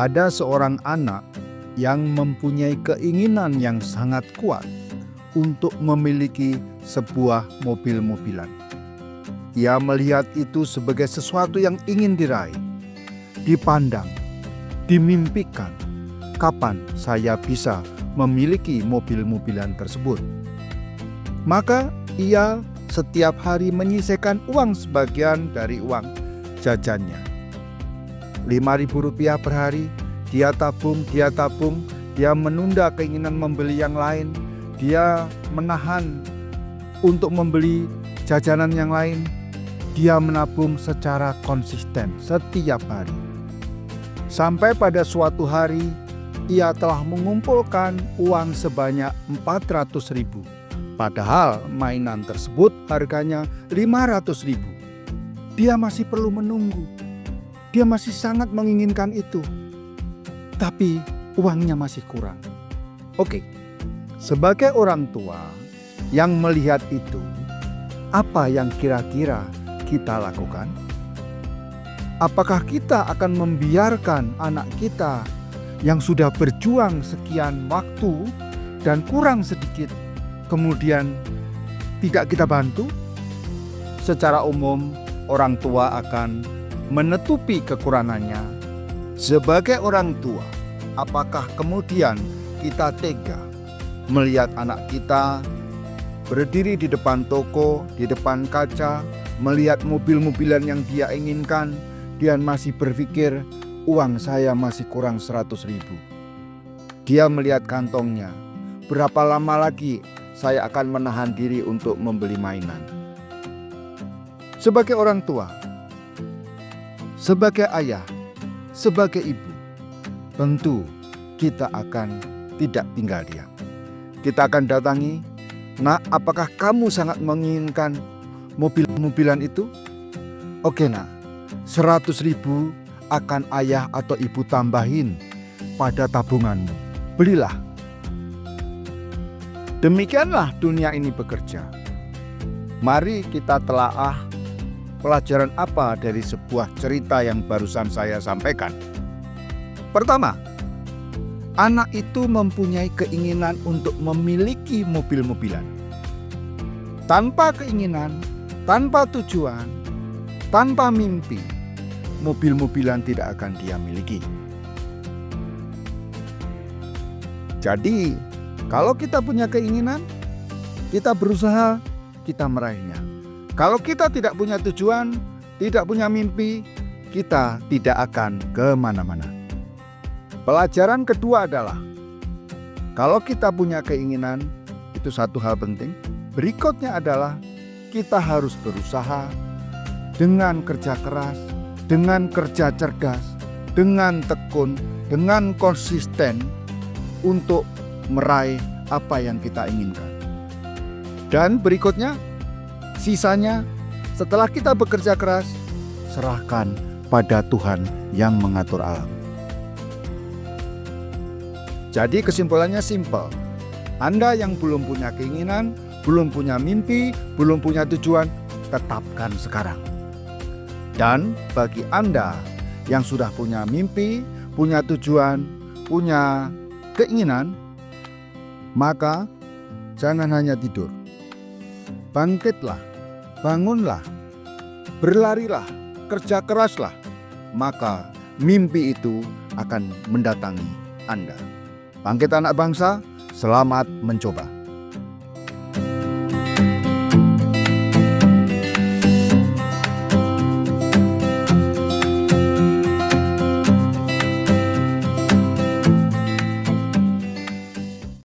Ada seorang anak yang mempunyai keinginan yang sangat kuat untuk memiliki sebuah mobil-mobilan. Ia melihat itu sebagai sesuatu yang ingin diraih, dipandang, dimimpikan. Kapan saya bisa memiliki mobil-mobilan tersebut? Maka ia setiap hari menyisihkan uang sebagian dari uang jajannya. Rp5.000 per hari, dia tabung, dia menunda keinginan membeli yang lain, dia menahan untuk membeli jajanan yang lain, dia menabung secara konsisten setiap hari. Sampai pada suatu hari, ia telah mengumpulkan uang sebanyak 400.000. Padahal mainan tersebut harganya 500.000. Dia masih perlu menunggu. Dia masih sangat menginginkan itu. Tapi uangnya masih kurang. Oke, sebagai orang tua yang melihat itu, apa yang kira-kira kita lakukan? Apakah kita akan membiarkan anak kita yang sudah berjuang sekian waktu dan kurang sedikit, kemudian tidak kita bantu? Secara umum, orang tua akan menutupi kekurangannya. Sebagai orang tua, apakah kemudian kita tega melihat anak kita berdiri di depan toko, di depan kaca, melihat mobil-mobilan yang dia inginkan, dia masih berpikir, uang saya masih kurang 100.000. Dia melihat kantongnya, berapa lama lagi saya akan menahan diri untuk membeli mainan? Sebagai orang tua, sebagai ayah, sebagai ibu, tentu kita akan tidak tinggal diam. Kita akan datangi, "Nak, apakah kamu sangat menginginkan mobil-mobilan itu?" "Oke nak, 100.000 akan ayah atau ibu tambahin pada tabunganmu. Belilah." Demikianlah dunia ini bekerja. Mari kita telaah pelajaran apa dari sebuah cerita yang barusan saya sampaikan. Pertama, anak itu mempunyai keinginan untuk memiliki mobil-mobilan. Tanpa keinginan, tanpa tujuan, tanpa mimpi, mobil-mobilan tidak akan dia miliki. Jadi, kalau kita punya keinginan, kita berusaha, kita meraihnya. Kalau kita tidak punya tujuan, tidak punya mimpi, kita tidak akan kemana-mana. Pelajaran kedua adalah, kalau kita punya keinginan, itu satu hal penting. Berikutnya adalah, kita harus berusaha dengan kerja keras, dengan kerja cerdas, dengan tekun, dengan konsisten untuk meraih apa yang kita inginkan. Dan berikutnya, sisanya setelah kita bekerja keras, serahkan pada Tuhan yang mengatur alam. Jadi kesimpulannya simpel. Anda yang belum punya keinginan, belum punya mimpi, belum punya tujuan, tetapkan sekarang. Dan bagi Anda yang sudah punya mimpi, punya tujuan, punya keinginan, maka jangan hanya tidur. Bangkitlah, bangunlah, berlarilah, kerja keraslah, maka mimpi itu akan mendatangi Anda. Bangkit anak bangsa, selamat mencoba.